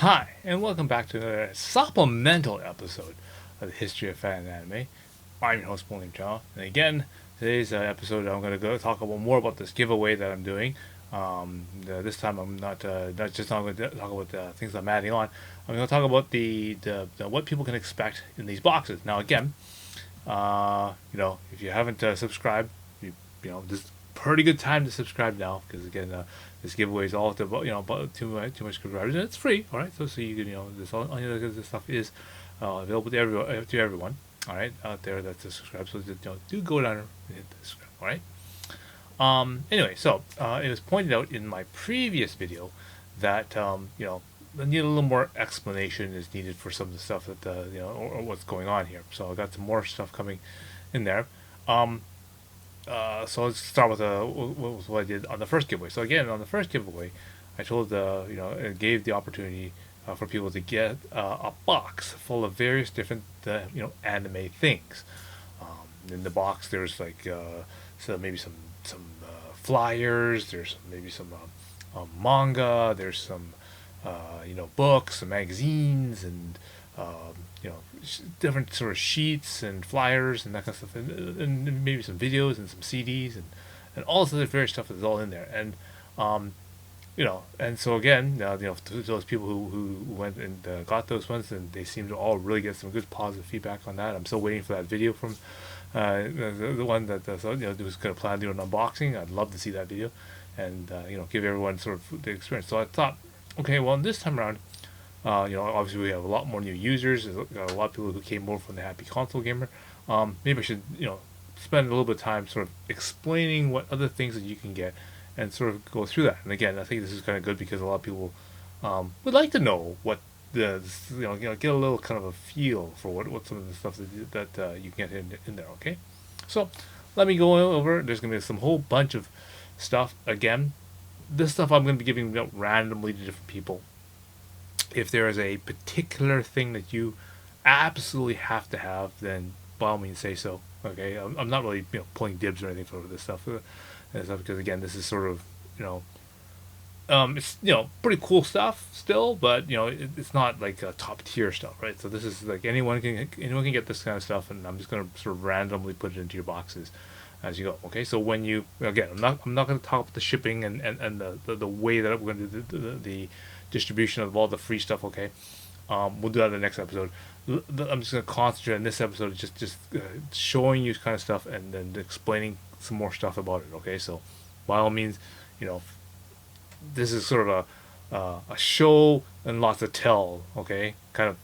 Hi, and welcome back to a supplemental episode of the History of Fan Anime. I'm your host, Chow, and again, today's episode I'm going to go talk about more about this giveaway that I'm doing. This time I'm not going to talk about the things I'm adding on. I'm going to talk about the what people can expect in these boxes. Now, again, if you haven't subscribed, this is a pretty good time to subscribe now because again, this giveaway is all about about too much subscribers and it's free. All right, so you can all this stuff is available to everyone. All right, out there that's subscribed. So just, do go down and hit the subscribe. All right. Anyway, so it was pointed out in my previous video that I need a little more explanation is needed for some of the stuff that or what's going on here. So I got some more stuff coming in there. So let's start with what I did on the first giveaway. So again, on the first giveaway, I told it gave the opportunity for people to get a box full of various different anime things. In the box, there's like so maybe some flyers. There's maybe some manga. There's some books, some magazines, and different sort of sheets and flyers and that kind of stuff, and maybe some videos and some CDs and all this other various stuff is all in there. And and so again, to those people who went and got those ones, and they seem to all really get some good positive feedback on that. I'm still waiting for that video from the one that was going to plan to do an unboxing. I'd love to see that video and give everyone sort of the experience. So I thought, okay, well, this time around, obviously we have a lot more new users. There's a lot of people who came over from the Happy Console Gamer. Maybe I should, spend a little bit of time sort of explaining what other things that you can get and sort of go through that. And again, I think this is kind of good because a lot of people would like to know what get a little kind of a feel for what some of the stuff that you can get in there. Okay, so let me go over. There's going to be some whole bunch of stuff. Again, this stuff I'm going to be giving out randomly to different people. If there is a particular thing that you absolutely have to have, then by all means say so. Okay, I'm not really pulling dibs or anything for this stuff, because again, this is sort of it's pretty cool stuff still, but it's not like top tier stuff, right? So this is like anyone can get this kind of stuff, and I'm just going to sort of randomly put it into your boxes as you go. Okay, so when you again, I'm not going to talk about the shipping and the way that we're going to do the distribution of all the free stuff. Okay, we'll do that in the next episode. I'm just going to concentrate on this episode, just showing you kind of stuff and then explaining some more stuff about it. Okay, so by all means, this is sort of a show and lots of tell. Okay, kind of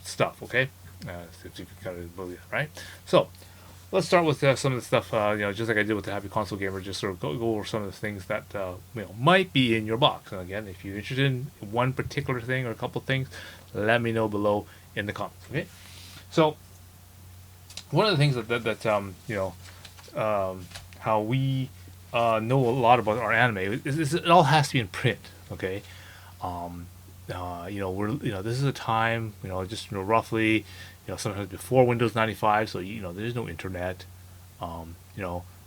stuff. Okay, if you can kind of believe that, right? So let's start with some of the stuff. Just like I did with the Happy Console Gamer, just sort of go over some of the things that might be in your box. And again, if you're interested in one particular thing or a couple things, let me know below in the comments. Okay, so one of the things how we know a lot about our anime is it all has to be in print. Okay, this is a time just roughly sometimes before Windows 95, so there's no internet. Not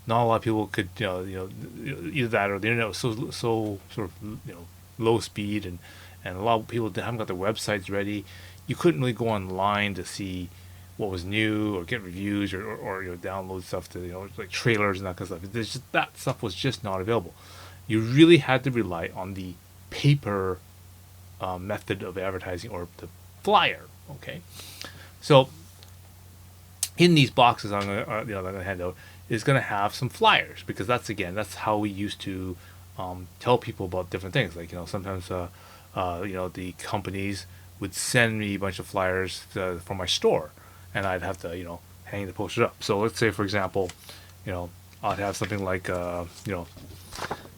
a lot of people could either that or the internet was so sort of low speed, and a lot of people haven't got their websites ready. You couldn't really go online to see what was new or get reviews or download stuff to like trailers and that kind of stuff. That stuff was just not available. You really had to rely on the paper method of advertising or the flyer. Okay, so in these boxes I'm gonna hand out is gonna have some flyers because that's how we used to tell people about different things. Like sometimes the companies would send me a bunch of flyers from my store, and I'd have to hang the poster up. So let's say for example, I'd have something like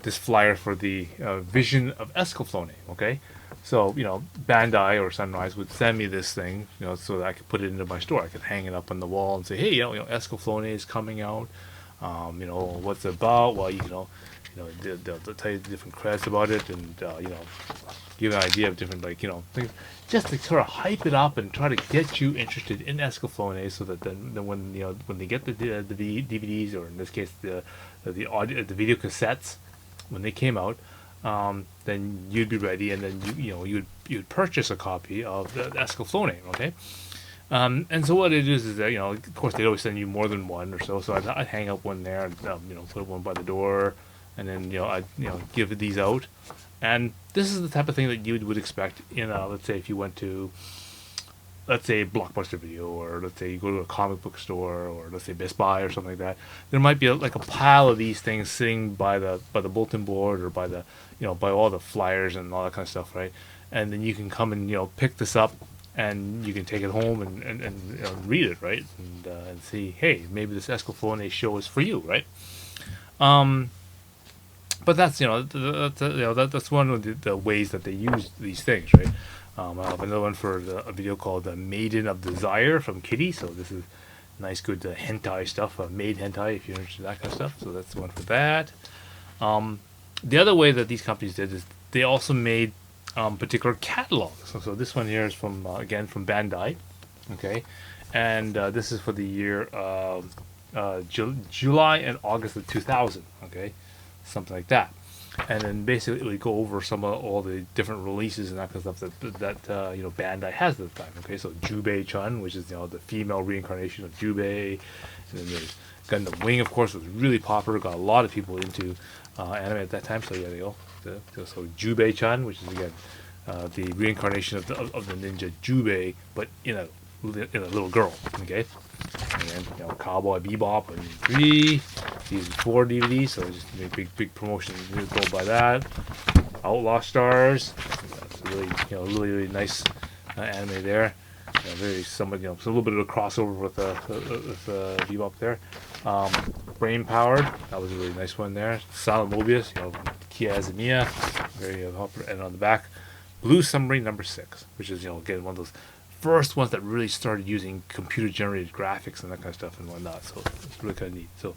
this flyer for the Vision of Escaflowne. Okay, so Bandai or Sunrise would send me this thing, so that I could put it into my store. I could hang it up on the wall and say, hey, Escaflowne is coming out. What's it about? Well, they'll tell you different credits about it, and give an idea of different things, just to sort of hype it up and try to get you interested in Escaflowne, so that then when they get the DVDs, or in this case the video cassettes when they came out, then you'd be ready, and then you'd purchase a copy of the Escaflowne. Okay. And so what it is that of course they'd always send you more than one or so. So I'd hang up one there, and, put one by the door, and then I'd give these out. And this is the type of thing that you would expect in let's say if you went to, let's say, Blockbuster Video, or let's say you go to a comic book store, or let's say Best Buy or something like that. There might be like a pile of these things sitting by the bulletin board, or by the by all the flyers and all that kind of stuff, right? And then you can come and pick this up, and you can take it home and read it, right? And see, hey, maybe this Escaflowne show is for you, right? Um, but that's that's one of the ways that they use these things, right? I have another one for a video called "The Maiden of Desire" from Kitty. So this is nice, good hentai stuff, maid hentai if you're interested in that kind of stuff. So that's the one for that. Um, the other way that these companies did is they also made particular catalogs. So this one here is from again from Bandai, okay, and this is for the year July and August of 2000, okay, something like that. And then basically we go over some of all the different releases and that kind of stuff that Bandai has at the time. Okay, so Jubei-chan, which is the female reincarnation of Jubei, and then there's Gundam Wing, of course, was really popular, got a lot of people into anime at that time. So yeah, they all so Jubei-chan, which is again the reincarnation of the ninja Jubei, but in a little girl. Okay, and Cowboy Bebop and 3, season 4 DVD. So just a big promotion. Really go by that. Outlaw Stars. It's a really nice anime there. Very somewhat so a little bit of a crossover with Bebop there. Brain Powered, that was a really nice one there. Silent Mobius, Kia Azamiya, very and on the back, Blue Submarine #6, which is again one of those first ones that really started using computer generated graphics and that kind of stuff and whatnot. So it's really kind of neat. So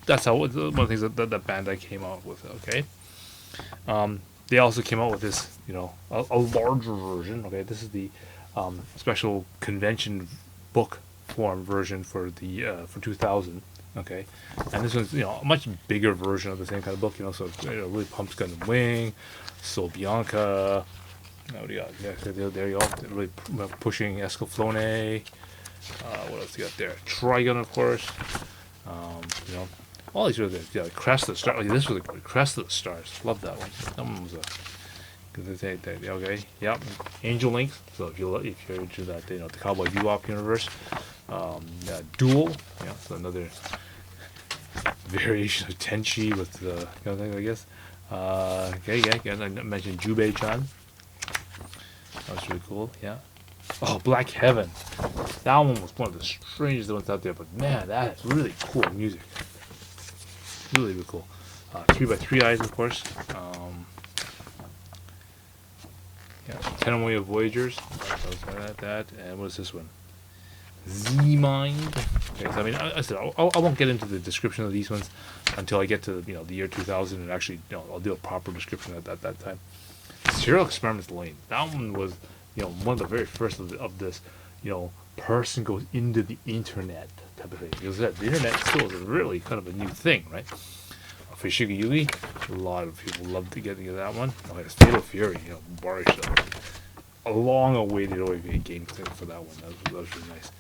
that's how one of the things that Bandai came out with. Okay, they also came out with this a larger version. Okay, this is the special convention book form version for the for 2000. Okay, and this one's a much bigger version of the same kind of book. So really pumps Gundam Wing, Soul Bianca. What do you got? Yeah, there you go. Really pushing Escaflowne. What else you got there? Trigun, of course. All these really good. Yeah, Crest of the Stars. This was a Crest of the Stars. Love that one. That one was a good thing. Okay, yep. Angel Links. So if you're into that, the Cowboy Bebop universe. Duel. Yeah, so another variation of Tenchi with the thing, I guess. Yeah. I mentioned Jubei-chan. That was really cool. Yeah. Oh, Black Heaven. That one was one of the strangest ones out there, but man, that is really cool music. Really, really cool. 3x3 Eyes, of course. Yeah, Tennomoya Voyagers. That. And what is this one? Z-Mind. Okay, so I said I won't get into the description of these ones until I get to the year 2000, and actually I'll do a proper description at that time. Serial Experiments Lane. That one was one of the very first of this person goes into the internet type of thing, because the internet still is really kind of a new thing, right? Fishiga Yugi, a lot of people love to get into that one. Oh, it's Fatal Fury, Barish, a long awaited OAV game for that one. That was really nice.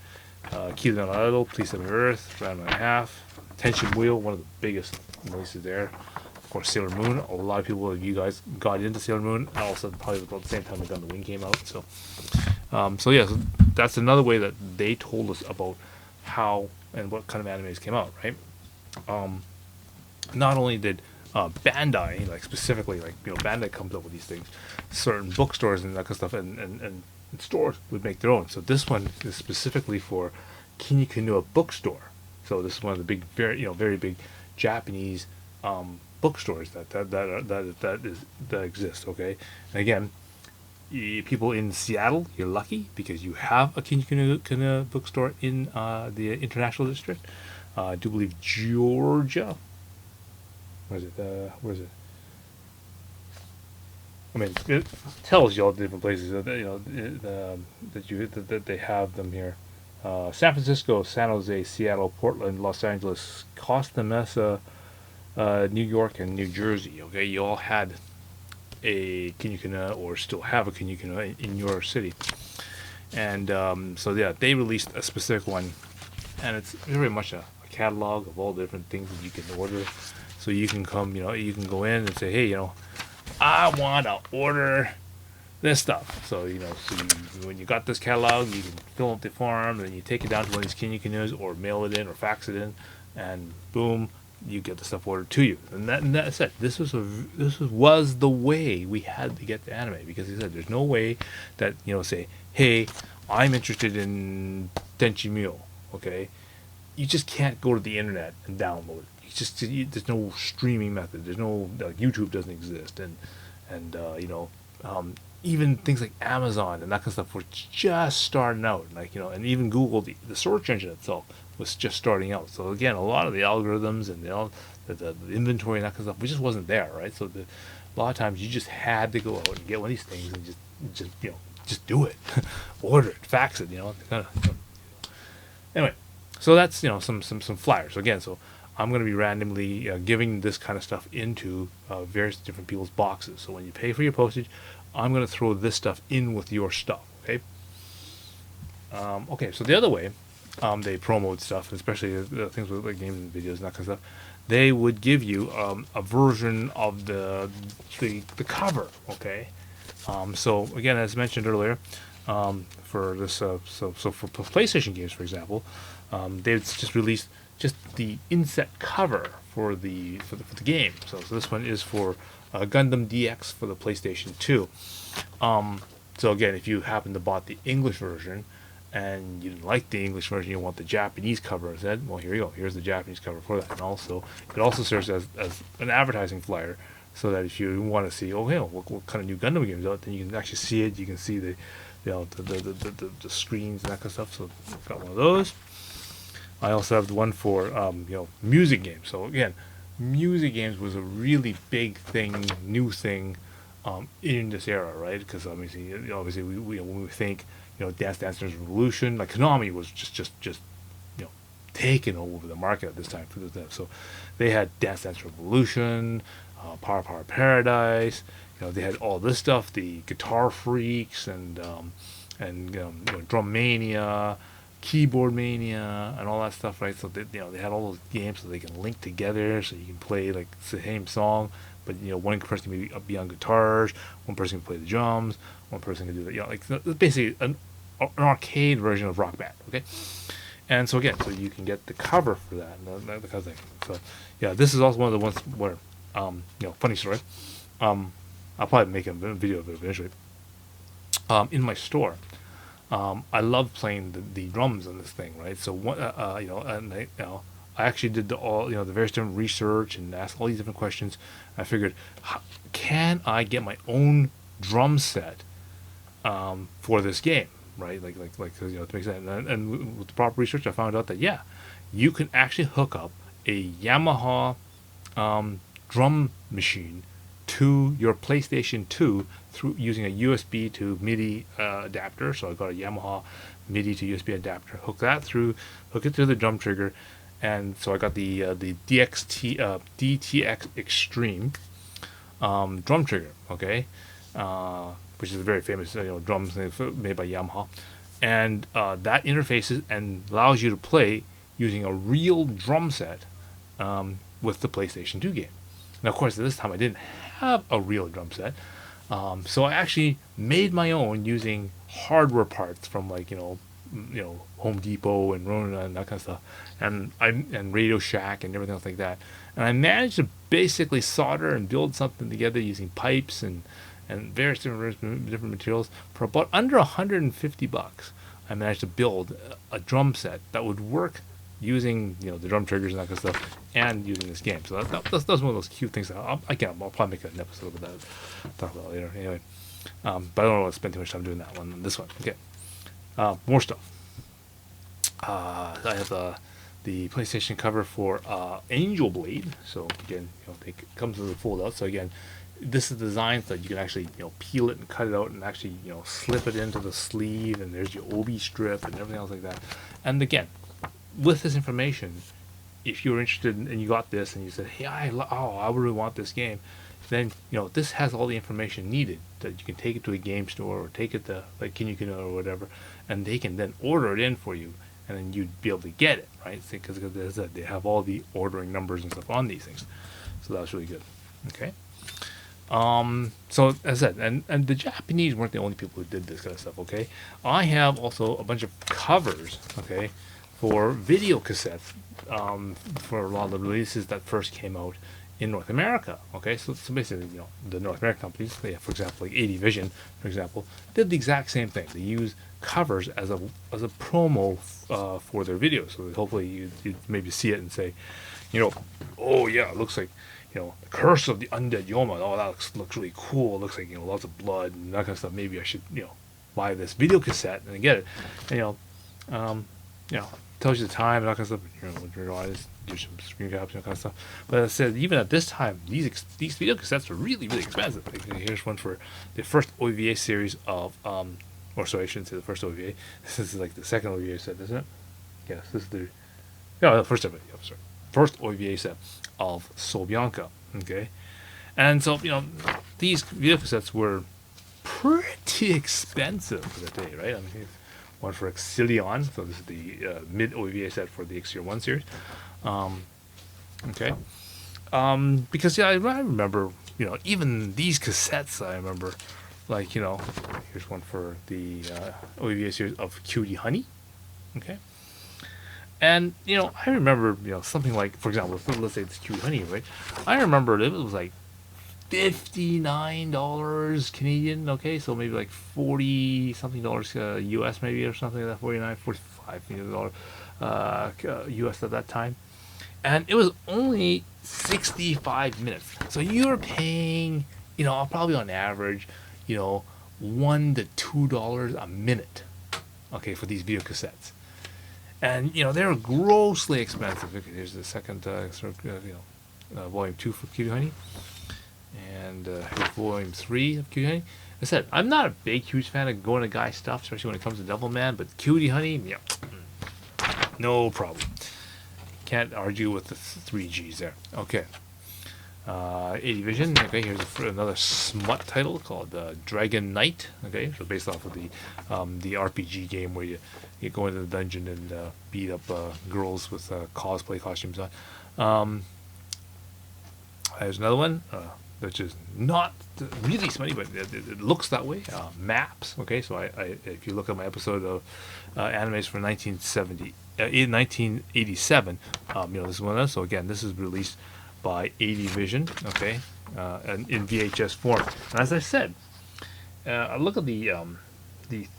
Killer Idol, Police of Earth, Round and a Half, Tension Wheel, one of the biggest releases there. Of course, Sailor Moon. A lot of people, you guys, got into Sailor Moon, and also probably about the same time the Gundam Wing came out. So that's another way that they told us about how and what kind of animes came out, right? Not only did Bandai, specifically, Bandai comes up with these things, certain bookstores and that kind of stuff, and stores would make their own. So this one is specifically for Kinikino bookstore. So this is one of the big, very big Japanese bookstores that exist. Okay, and again, people in Seattle, you're lucky because you have a Kinikino bookstore in the International District. I do believe Georgia. Where is it? I mean, it tells you all the different places that that they have them here. San Francisco, San Jose, Seattle, Portland, Los Angeles, Costa Mesa, New York, and New Jersey. Okay, you all had a Kinyukuna or still have a Kinyukuna in your city. And so yeah, they released a specific one, and it's very much a catalog of all the different things that you can order. So you can come, you can go in and say, hey, I want to order this stuff. So when you got this catalog, you can fill out the form, and then you take it down to one of these Kinyukunas or mail it in or fax it in, and boom, you get the stuff ordered to you. And that's it. This was the way we had to get the anime, because he said there's no way that say, hey, I'm interested in Tenchi Myo, okay? You just can't go to the internet and download it. There's no streaming method. There's no, like, YouTube doesn't exist, and even things like Amazon and that kind of stuff were just starting out. Like, and even Google, the search engine itself was just starting out. So again, a lot of the algorithms and the inventory and that kind of stuff, we just wasn't there, right? So a lot of times you just had to go out and get one of these things and just do it, order it, fax it, kind of. Anyway, so that's some flyers again. So I'm going to be randomly giving this kind of stuff into various different people's boxes. So when you pay for your postage, I'm going to throw this stuff in with your stuff. Okay. Okay. So the other way they promote stuff, especially things with like games and videos and that kind of stuff, they would give you a version of the cover. Okay. So again, as mentioned earlier, for this, so for PlayStation games, for example, they've just released just the inset cover for the game. So this one is for Gundam DX for the PlayStation 2. So again, if you happen to bought the English version and you didn't like the English version, you want the Japanese cover instead, well, here you go. Here's the Japanese cover for that. And also, it also serves as an advertising flyer, so that if you want to see, what kind of new Gundam games out, then you can actually see it. You can see the screens and that kind of stuff. So I've got one of those. I also have the one for music games. So again, music games was a really big thing, new thing in this era, right? Because obviously we when we think Dance Dance Revolution, like Konami was just taking over the market at this time for them. So they had Dance Dance Revolution, Power Paradise. They had all this stuff, the Guitar Freaks and Drum Mania, Keyboard Mania, and all that stuff, right? So they had all those games so they can link together, so you can play like the same song, but one person can be on guitars, one person can play the drums, one person can do that. Like basically an arcade version of Rock Band, okay? And so again, so you can get the cover for that, and that kind of thing. So yeah, this is also one of the ones where, funny story. I'll probably make a video of it eventually. In my store, I love playing the drums on this thing, right? So and I actually did the various different research and asked all these different questions. I figured, can I get my own drum set for this game, right? Like to make sense. And with the proper research, I found out that you can actually hook up a Yamaha drum machine to your PlayStation 2 through using a USB to MIDI adapter. So I got a Yamaha MIDI to USB adapter. Hook it through the drum trigger, and so I got the DTX Extreme drum trigger. Okay, which is a very famous drum made by Yamaha, and that interfaces and allows you to play using a real drum set with the PlayStation 2 game. Now, of course, at this time I didn't have a real drum set, so I actually made my own using hardware parts from Home Depot and Rona and that kind of stuff, and Radio Shack and everything else like that. And I managed to basically solder and build something together using pipes and various different materials for about under $150. I managed to build a drum set that would work using the drum triggers and that kind of stuff, and using this game. So that's one of those cute things that I'll probably make an episode about that, talk about later. Anyway, but I don't want to spend too much time doing that one. This one, okay. More stuff. I have the PlayStation cover for Angel Blade. So again, it comes with a fold out. So again, this is designed so that you can actually peel it and cut it out and actually slip it into the sleeve, and there's your obi strip and everything else like that. And again, with this information, if you're interested and you got this and you said, hey, I really want this game, then this has all the information needed that you can take it to a game store or take it to like Kinokino or whatever, and they can then order it in for you, and then you'd be able to get it, right? Because they have all the ordering numbers and stuff on these things, so that was really good. Okay. So as I said, and the Japanese weren't the only people who did this kind of stuff. Okay, I have also a bunch of covers. Okay, for video cassettes, for a lot of the releases that first came out in North America. Okay, so basically, the North American companies, for example, like 80 Vision, for example, did the exact same thing. They use covers as a promo for their videos. So that hopefully you maybe see it and say, oh yeah, it looks like the Curse of the Undead Yoma. Oh, that looks really cool. It looks like lots of blood and that kind of stuff. Maybe I should buy this video cassette and get it. And, tells you the time and that kind of stuff. I just do some screen caps and that kind of stuff. But as I said, even at this time, these video cassettes are really, really expensive. Like, here's one for the first OVA series of, or sorry, I shouldn't say the first OVA. This is like the second OVA set, isn't it? Yes, this is the first of it. Yeah, sorry. First OVA set of Soul Bianca. Okay, and so these video cassettes were pretty expensive for the day, right? I mean, one for Exilion, so this is the mid OVA set for the Exterior 1 series. Okay, because I remember even these cassettes. I remember like here's one for the OVA series of Cutie Honey. Okay. And I remember something like, for example, let's say it's Cutie Honey, right? I remember it was like $59 Canadian. Okay, so maybe like 40 something dollars US maybe, or something like that. 49, 45 dollars US at that time, and it was only 65 minutes. So you're paying probably on average $1 to $2 a minute. Okay, for these video cassettes. And they're grossly expensive. Okay, here's the second volume 2 for Cutie Honey, and here's volume 3 of Cutie Honey. I said I'm not a huge fan of going to guy stuff, especially when it comes to Devilman, but Cutie Honey, no problem. Can't argue with the 3Gs there. Okay. 80 Vision. Okay, here's another smut title called Dragon Knight. Okay, so based off of the RPG game where you go into the dungeon and beat up girls with cosplay costumes on. There's another one which is not really smutty, but it looks that way. Maps. Okay, so I if you look at my episode of animes for 1987, this is one of those. So again, this is released by 80 Vision, okay, and in VHS form. And as I said, I look at the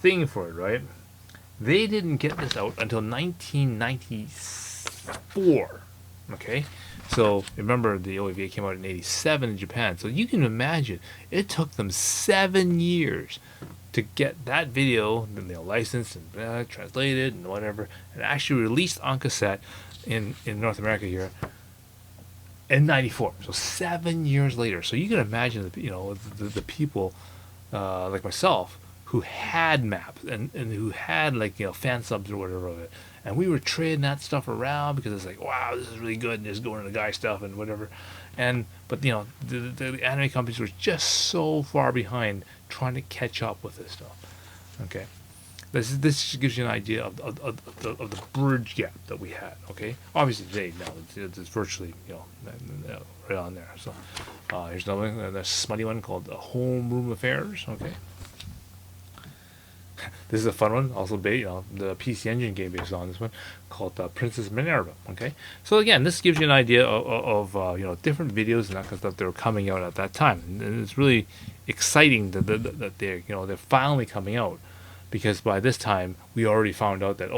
thing for it, right? They didn't get this out until 1994, okay? So remember, the OVA came out in 87 in Japan. So you can imagine it took them 7 years to get that video, then they'll licensed and translated and whatever, and actually released on cassette in North America here. In 94, so 7 years later. So you can imagine the people like myself who had maps and who had fan subs or whatever of it, and we were trading that stuff around because it's like, wow, this is really good, and just going to the guy stuff and whatever. But the anime companies were just so far behind trying to catch up with this stuff. Okay. This gives you an idea of the bridge gap that we had. Okay, obviously today now it's virtually right on there. So here's another one, a smutty one called Homeroom Affairs. Okay, this is a fun one. Also, the PC Engine game based on this one called Princess Minerva. Okay, so again, this gives you an idea of different videos and that kind of stuff that were coming out at that time, and it's really exciting that they're finally coming out. Because by this time, we already found out that,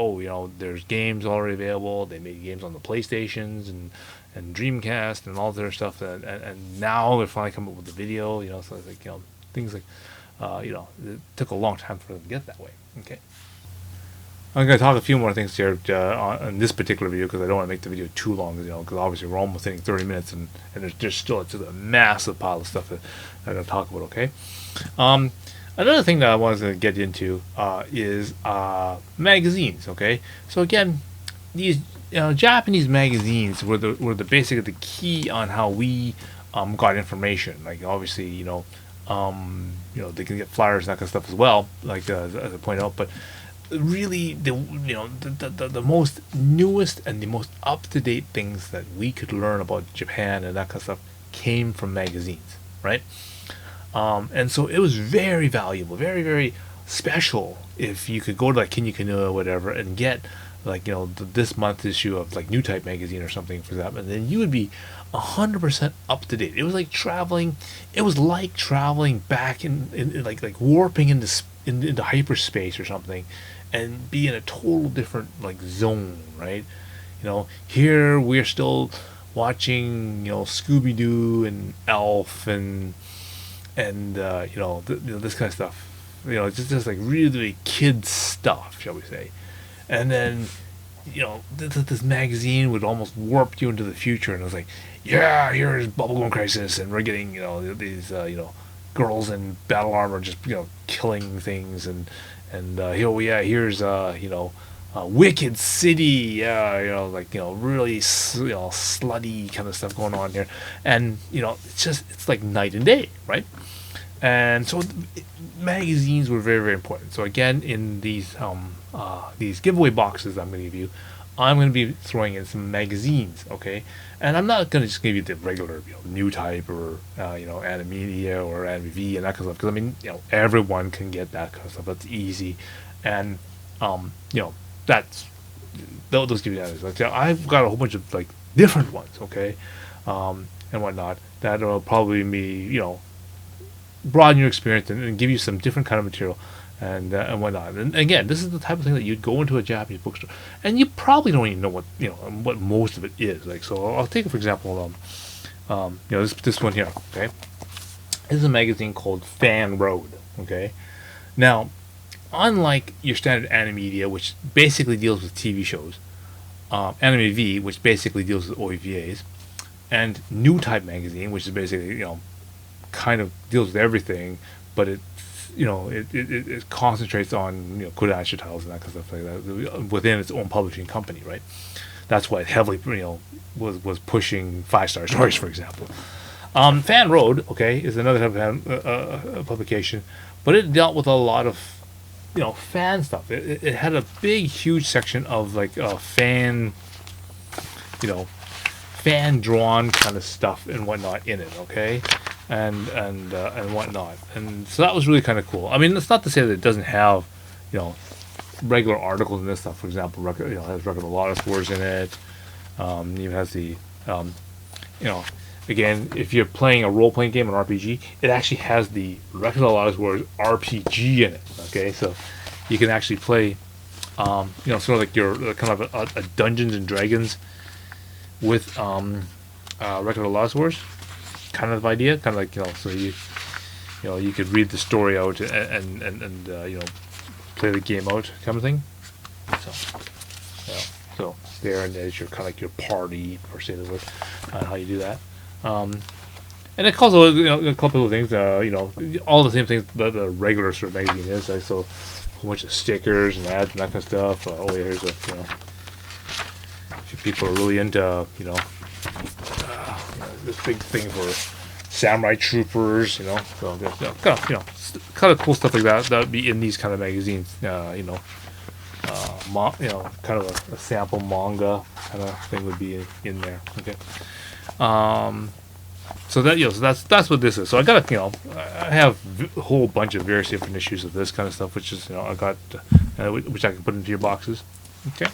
there's games already available. They made games on the PlayStations and Dreamcast and all their stuff. And now they're finally coming up with the video, so it's like, things like, it took a long time for them to get that way. Okay. I'm going to talk a few more things here on this particular video because I don't want to make the video too long, because obviously we're almost hitting 30 minutes and there's still a massive pile of stuff that I'm going to talk about, okay? Another thing that I wanted to get into is magazines. Okay, so again, these Japanese magazines were the basically the key on how we got information. Like obviously, they can get flyers and that kind of stuff as well. Like as I point out, but really the most newest and the most up to date things that we could learn about Japan and that kind of stuff came from magazines, right? And so it was very valuable, very very special if you could go to like Kinikanu or whatever and get like this month's issue of like New Type magazine or something for that, and then you would be 100% up to date. It was like traveling. It was like traveling back in like warping into hyperspace or something, and be in a total different like zone, right? Here we're still watching Scooby Doo and Elf and this kind of stuff. Just like really, really kid stuff, shall we say? And then this magazine would almost warp you into the future, and it was like, yeah, here's Bubblegum Crisis, and we're getting these girls in battle armor just killing things, and here's Wicked City, yeah, really slutty kind of stuff going on here, and it's like night and day, right? And so magazines were very very important. So again, in these giveaway boxes I'm going to give you, I'm going to be throwing in some magazines, okay? And I'm not going to just give you the regular New Type or Animedia or Anime V and that kind of stuff, because I mean everyone can get that kind of stuff. That's easy, and that's those give you that. Like, I've got a whole bunch of like different ones, okay, and whatnot, that'll probably be broaden your experience and give you some different kind of material and whatnot. And again, this is the type of thing that you'd go into a Japanese bookstore and you probably don't even know what most of it is. Like, so I'll take for example, this one here. Okay, this is a magazine called Fan Road. Okay, now unlike your standard Animedia, which basically deals with TV shows, Anime V, which basically deals with OVAs, and New Type magazine, which is basically kind of deals with everything, but it concentrates on Kodansha titles and that kind of stuff like that within its own publishing company, right? That's why it heavily was pushing 5-star stories, for example. Fan Road, okay, is another type of publication, but it dealt with a lot of fan stuff. It had a big huge section of like fan fan drawn kind of stuff and whatnot in it, okay, and whatnot, and so that was really kind of cool. I mean, it's not to say that it doesn't have regular articles in this stuff. For example, it has Record of Lotus Wars in it. Even has the again, if you're playing a role playing game, an RPG, it actually has the Record of Lotus Wars RPG in it. Okay, so you can actually play sort of like your kind of a Dungeons and Dragons with Record of Lost Wars kind of idea, kind of like so you could read the story out and play the game out kind of thing. So there, and there's your kind of like your party per se, how you do that. And it calls a couple of things, all the same things that the regular sort of magazine is. Like, so a whole bunch of stickers and ads and that kind of stuff. Oh yeah, here's if people are really into this big thing for samurai troopers, so kind of cool stuff like that. That would be in these kind of magazines. Kind of a sample manga kind of thing would be in there. Okay. So that so that's what this is. So I got I have a whole bunch of various different issues of this kind of stuff, which is I got which I can put into your boxes. Okay.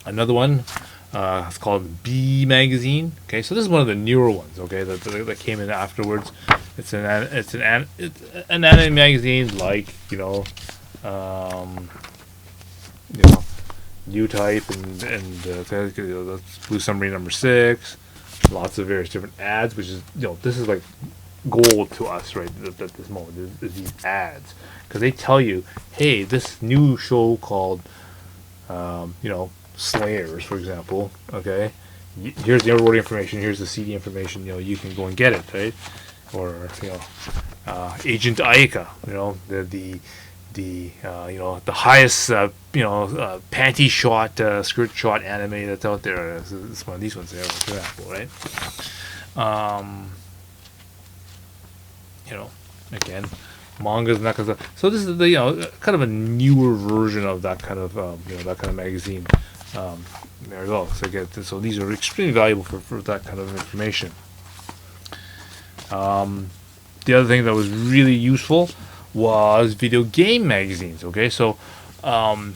Another one, it's called B Magazine. Okay, so this is one of the newer ones. Okay, that came in afterwards. It's an anime magazine, like New Type and that's Blue Submarine #6. Lots of various different ads, which is this is like gold to us right at this moment is these ads, because they tell you, hey, this new show called Slayers, for example. Okay, here's the award information. Here's the CD information. You can go and get it, right? Or Agent Aika. the highest panty shot, skirt shot anime that's out there. It's one of these ones there, for example, right? Um, Again, mangas and that kind of stuff. So this is the kind of a newer version of that kind of that kind of magazine. There we go. So these are extremely valuable for that kind of information. The other thing that was really useful was video game magazines. Okay, so the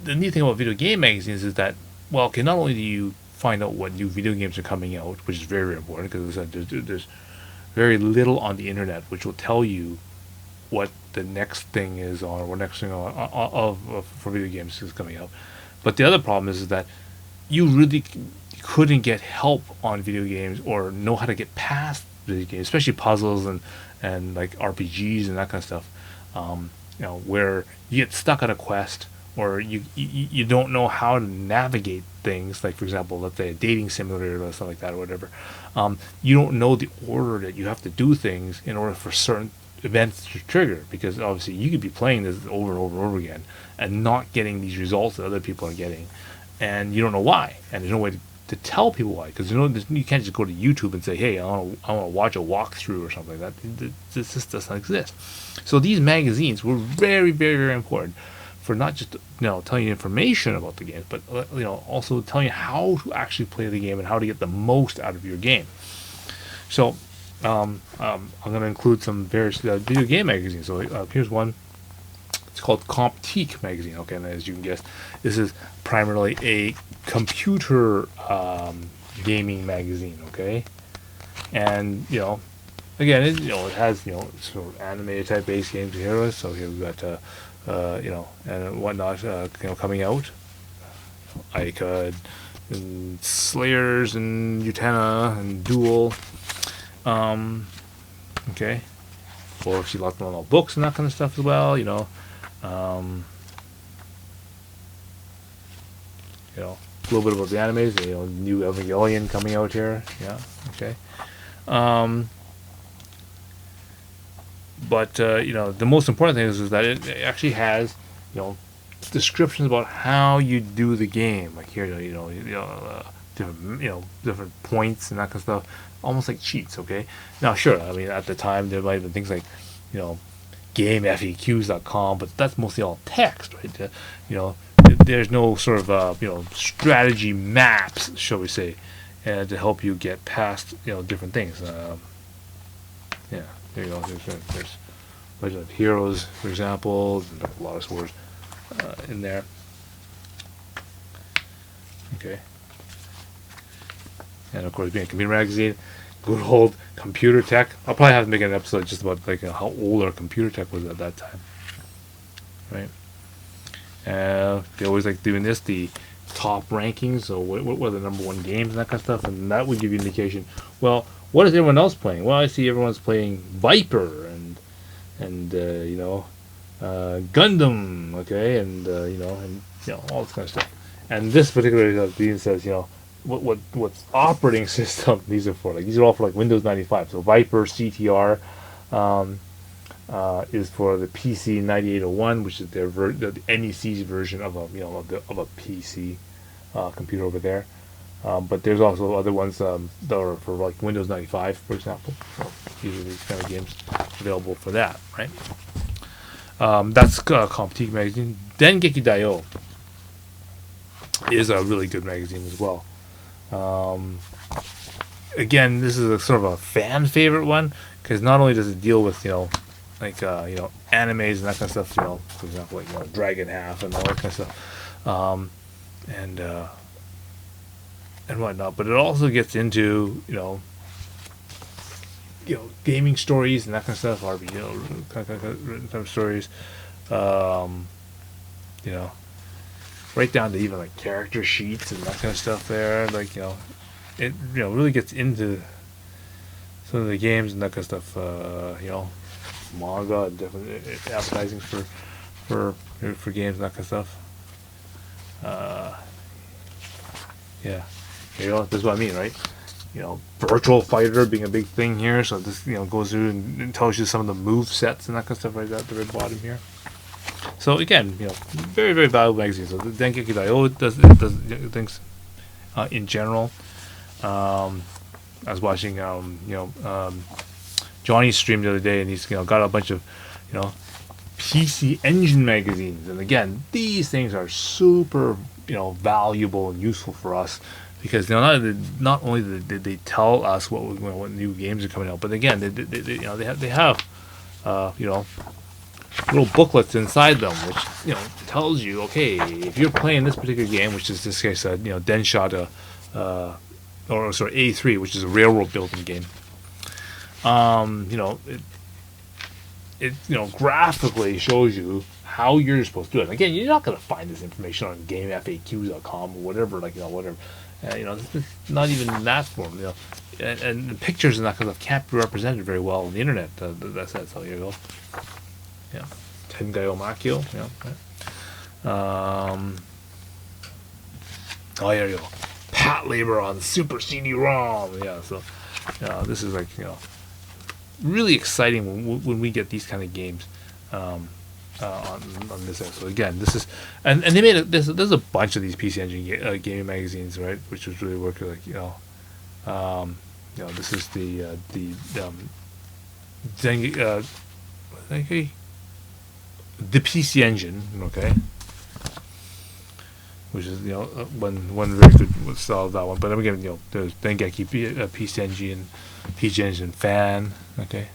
neat thing about video game magazines is that, well, okay, not only do you find out what new video games are coming out, which is very, very important, because there's very little on the internet which will tell you what the next thing is on, or what next thing for video games is coming out. But the other problem is that you really couldn't get help on video games or know how to get past video games, especially puzzles and like RPGs and that kind of stuff. Where you get stuck on a quest, or you don't know how to navigate things. Like, for example, let's say a dating simulator or something like that, or whatever. You don't know the order that you have to do things in order for certain events to trigger, because obviously you could be playing this over and over and over again and not getting these results that other people are getting, and you don't know why, and there's no way to tell people why, because you can't just go to YouTube and say, hey, I want to watch a walkthrough or something like that. This just doesn't exist. So these magazines were very, very, very important for not just telling you information about the game, but also telling you how to actually play the game and how to get the most out of your game. So I'm going to include some various video game magazines. So here's one. It's called Comptique magazine. Okay, and as you can guess, this is primarily a computer gaming magazine. Okay, and again, it has sort of anime type based games here. So here we've got and whatnot coming out. Ica and Slayers and Utena and Duel. Okay, or she lots of all books and that kind of stuff as well. A little bit about the animes. New Evangelion coming out here. Yeah. Okay. But the most important thing is that it actually has descriptions about how you do the game. Like here, different points and that kind of stuff, almost like cheats. Okay. Now, sure. I mean, at the time there might have been things like GameFAQs.com, but that's mostly all text, right? There's no sort of strategy maps, shall we say, to help you get past different things. Yeah. There you go. There's Legend of Heroes, for example. There's a lot of swords in there. Okay. And of course, being a computer magazine, good old computer tech. I'll probably have to make an episode just about like how old our computer tech was at that time. Right. They always like doing this, the top rankings. So what were the number one games and that kind of stuff, and that would give you an indication. Well, what is everyone else playing? Well, I see everyone's playing Viper and Gundam, okay, and all this kind of stuff. And this particular thing says what's operating system these are for. Like these are all for like Windows 95. So Viper CTR is for the PC 9801, which is their the NEC's version of a of a PC computer over there. But there's also other ones that are for like Windows 95, for example. So these are these kind of games available for that, right? That's Comptique magazine. Dengeki Daioh is a really good magazine as well. Again, this is a sort of a fan favorite one, because not only does it deal with like animes and that kind of stuff, for example, like Dragon Half and all that kind of stuff, and whatnot, but it also gets into gaming stories and that kind of stuff, kind of stories, right down to even like character sheets and that kind of stuff there. Like it really gets into some of the games and that kind of stuff. Manga and different advertising for games and that kind of stuff. Yeah, this is what I mean, right? Virtual Fighter being a big thing here. So this goes through and tells you some of the move sets and that kind of stuff right at the very bottom here. So again, very very valuable magazine. So the Dengeki Daioh does things in general. I was watching Johnny's stream the other day, and he's got a bunch of PC Engine magazines, and again, these things are super valuable and useful for us because not only did they tell us what new games are coming out, but again they have little booklets inside them, which tells you, okay, if you're playing this particular game, which is this case Denshot or sorry A3, which is a railroad building game. It graphically shows you how you're supposed to do it. Again, you're not going to find this information on GameFAQs.com or whatever, whatever. It's not even in that form. And the pictures and that kind of stuff can't be represented very well on the internet. That's how you go. Yeah, Tengayo Makio. Oh, here you go. Pat labor on Super CD-ROM. Yeah, so this is really exciting when we get these kind of games on this end. So again, this is and they made there's a bunch of these PC Engine gaming magazines, right? Which was really working this is the PC Engine, okay, which is one very good style of that one. But then again, there's Dengeki PC Engine, PC Engine Fan, okay.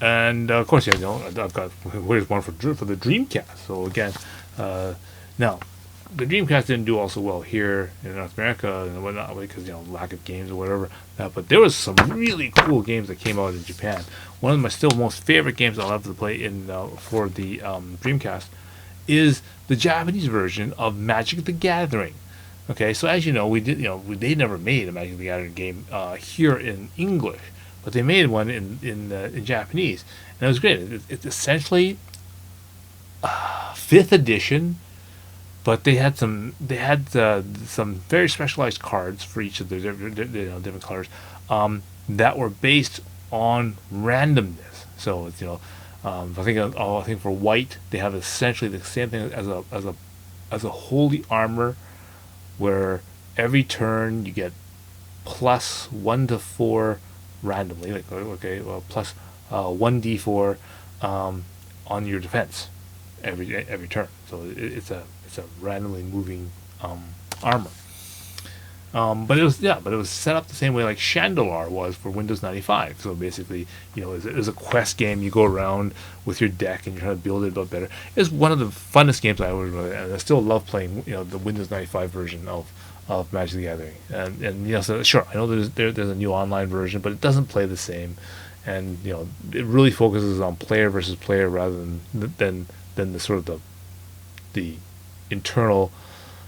And of course, I've got here's one for the Dreamcast. So again, now the Dreamcast didn't do also well here in North America and whatnot because lack of games or whatever. But there was some really cool games that came out in Japan. One of my still most favorite games I love to play in for the Dreamcast is the Japanese version of Magic the Gathering. Okay, so as you know, they never made a Magic the Gathering game here in English, but they made one in Japanese, and it was great. It's essentially 5th edition, but they had some very specialized cards for each of their different colors that were based on randomness. So it's I think for white they have essentially the same thing as a holy armor, where every turn you get plus 1 to 4 randomly, plus 1d4 on your defense every turn. So it's a randomly moving armor. But it was set up the same way like Chandelar was for Windows 95. So basically, it was a quest game. You go around with your deck and you're trying to build it a bit better. It's one of the funnest games I ever really, and I still love playing. The Windows 95 version of Magic the Gathering. And so sure, I know there's a new online version, but it doesn't play the same. And it really focuses on player versus player rather than the sort of the internal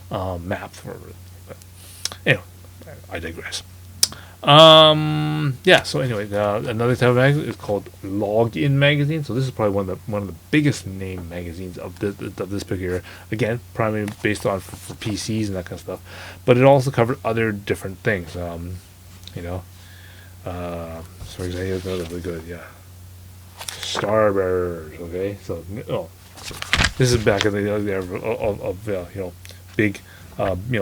map for it. Anyway, I digress. So anyway, another type of magazine is called Login magazine. So this is probably one of the biggest name magazines of this particular. Again, primarily based on for PCs and that kind of stuff, but it also covered other different things. For example, another really good, Starburst. Okay, so this is back in the era of big.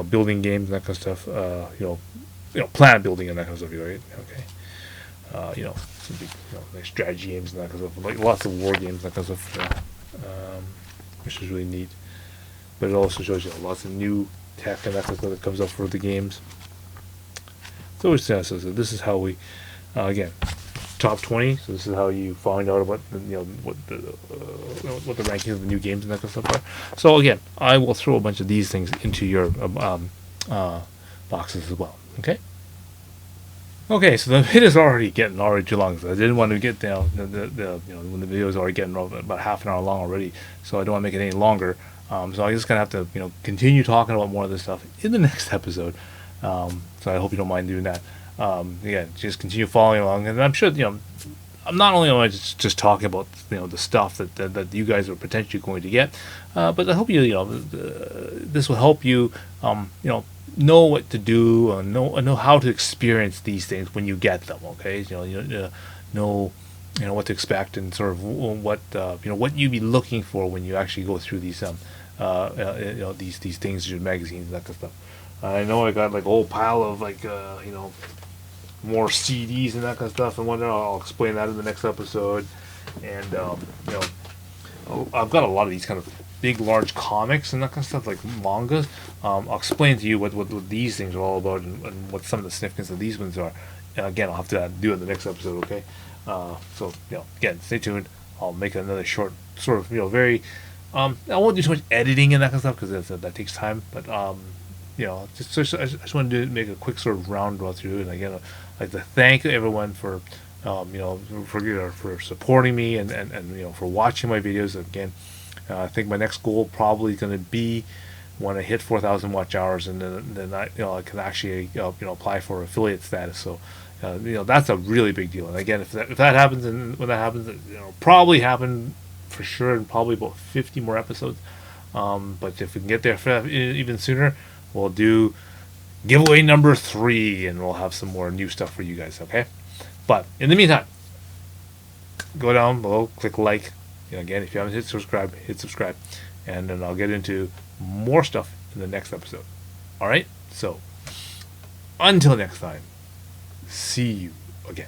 Building games and that kind of stuff. Planet building and that kind of stuff, right? Okay. Some big, like strategy games and that kind of stuff. Like lots of war games and that kind of stuff. Which is really neat. But it also shows you lots of new tech and that kind of stuff that comes up for the games. So this is how we, again, top 20. So this is how you find out about what the rankings of the new games and that kind of stuff are. So again, I will throw a bunch of these things into your boxes as well. Okay, so the video is already getting too long. So I didn't want to get down when the video is already getting about half an hour long already. So I don't want to make it any longer. So I'm just gonna have to continue talking about more of this stuff in the next episode. So I hope you don't mind doing that. Again, just continue following along, and I'm sure I'm not only am I just talking about the stuff that you guys are potentially going to get, but I hope this will help you know what to do, know how to experience these things when you get them. Okay, know what to expect and sort of what you'd be looking for when you actually go through these these things, your magazines and that kind of stuff. I know I got like a whole pile of like more CDs and that kind of stuff and whatnot. I'll explain that in the next episode. And I've got a lot of these kind of big, large comics and that kind of stuff, like mangas. I'll explain to you what these things are all about and what some of the significance of these ones are. And again, I'll have to do it in the next episode. Okay. So again, stay tuned. I'll make another short, sort of very. I won't do too much editing and that kind of stuff because that takes time. But I just wanted to make a quick sort of round run through. And again, I'd like to thank everyone for for supporting me and for watching my videos. Again, I think my next goal probably going to be when I hit 4,000 watch hours, and then I can actually apply for affiliate status. So that's a really big deal. And again, if that happens, and when that happens, probably happen for sure, in probably about 50 more episodes. But if we can get there even sooner, we'll do giveaway number 3, and we'll have some more new stuff for you guys. Okay. But in the meantime, go down below, click like. Again, if you haven't hit subscribe, and then I'll get into more stuff in the next episode. All right. So until next time, see you again.